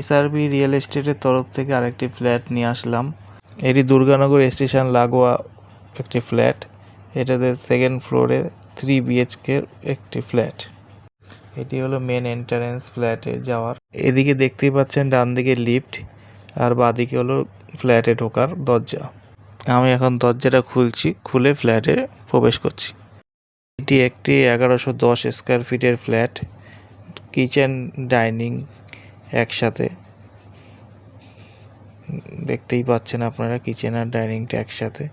SRB real এস্টেটের তরফ থেকে আরেকটি ফ্ল্যাট নিয়ে আসলাম। এটি দুর্গানগর স্টেশন লাগোয়া একটি ফ্ল্যাট। এটাতে সেকেন্ড ফ্লোরে 3 BHK একটি ফ্ল্যাট। এটি হলো মেন এন্ট্রান্স ফ্ল্যাটে যাওয়ার। এদিকে দেখতেই পাচ্ছেন ডান দিকে লিফট আর বাঁদিকে হলো ফ্ল্যাটে ঢোকার দরজা। আমি এখন দরজাটা খুলছি, খুলে ফ্ল্যাটে প্রবেশ করছি। এটি একটি 1110 স্কোয়ার ফিটের ফ্ল্যাট। কিচেন ডাইনিং একসাথে দেখতেই পাচ্ছেন আপনারা, কিচেন আর ডাইনিংটা একসাথে।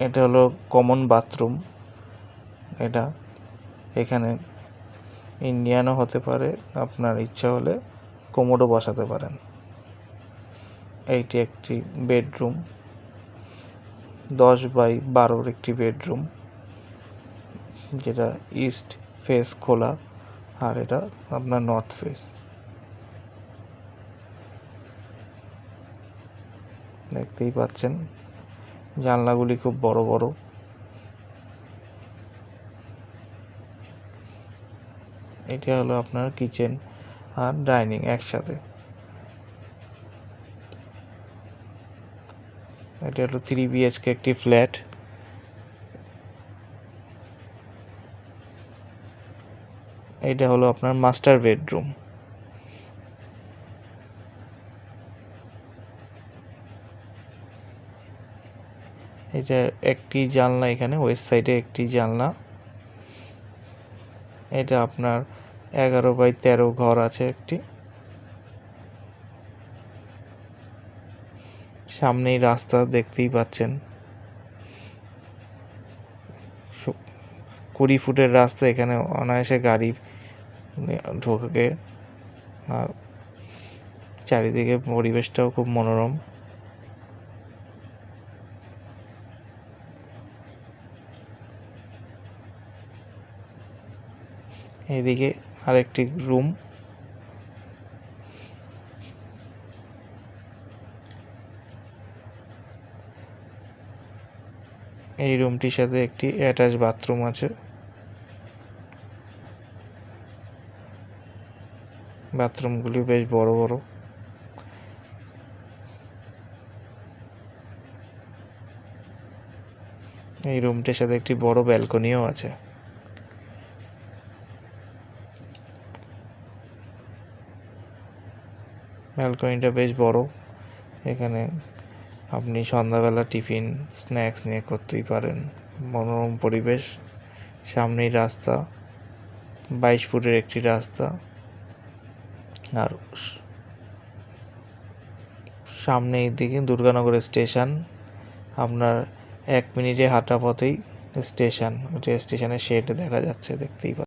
এটা হলো কমন বাথরুম। এখানে ইন্ডিয়ানও হতে পারে, আপনার ইচ্ছা হলে কোমোডও বসাতে পারেন। এইটি একটি বেডরুম, 10x12 একটি বেডরুম, যেটা ইস্ট ফেস খোলা, আর এটা আপনার নর্থ ফেস। দেখতেই পাচ্ছেন জানলাগুলি খুব বড় বড়। এটা হলো আপনার কিচেন আর ডাইনিং একসাথে। এটা হলো 3 BHK একটি ফ্ল্যাট। এটা হলো আপনার মাস্টার বেডরুম। এটা একটি জানলা, এখানে ওয়েস্ট সাইডে একটি জানলা। এটা আপনার 11x13 ঘর আছে একটি। সামনেই রাস্তা দেখতেই পাচ্ছেন, 20 ফুটের রাস্তা। এখানে অনায়াসে গাড়ি ঢোকে, আর চারিদিকে পরিবেশটাও খুব মনোরম। এদিকে আরেকটি রুম। এই রুমটির সাথে একটি অ্যাটাচ বাথরুম আছে। বাথরুমগুলি বেশ বড় বড়। এই রুমটির সাথে একটি বড় ব্যালকনিও আছে। ব্যালকনিটা বেশ বড়। এখানে আপনি সন্ধ্যাবেলা টিফিন স্ন্যাক্স নিয়ে করতেই পারেন। মনোরম পরিবেশ, সামনেই রাস্তা, 22 ফুটের একটি রাস্তা, আর সামনের দিকে দুর্গানগর স্টেশন। আপনার 1 মিনিটে হাঁটা পথেই স্টেশন। স্টেশনের শেড দেখা যাচ্ছে, দেখতেই পাচ্ছেন।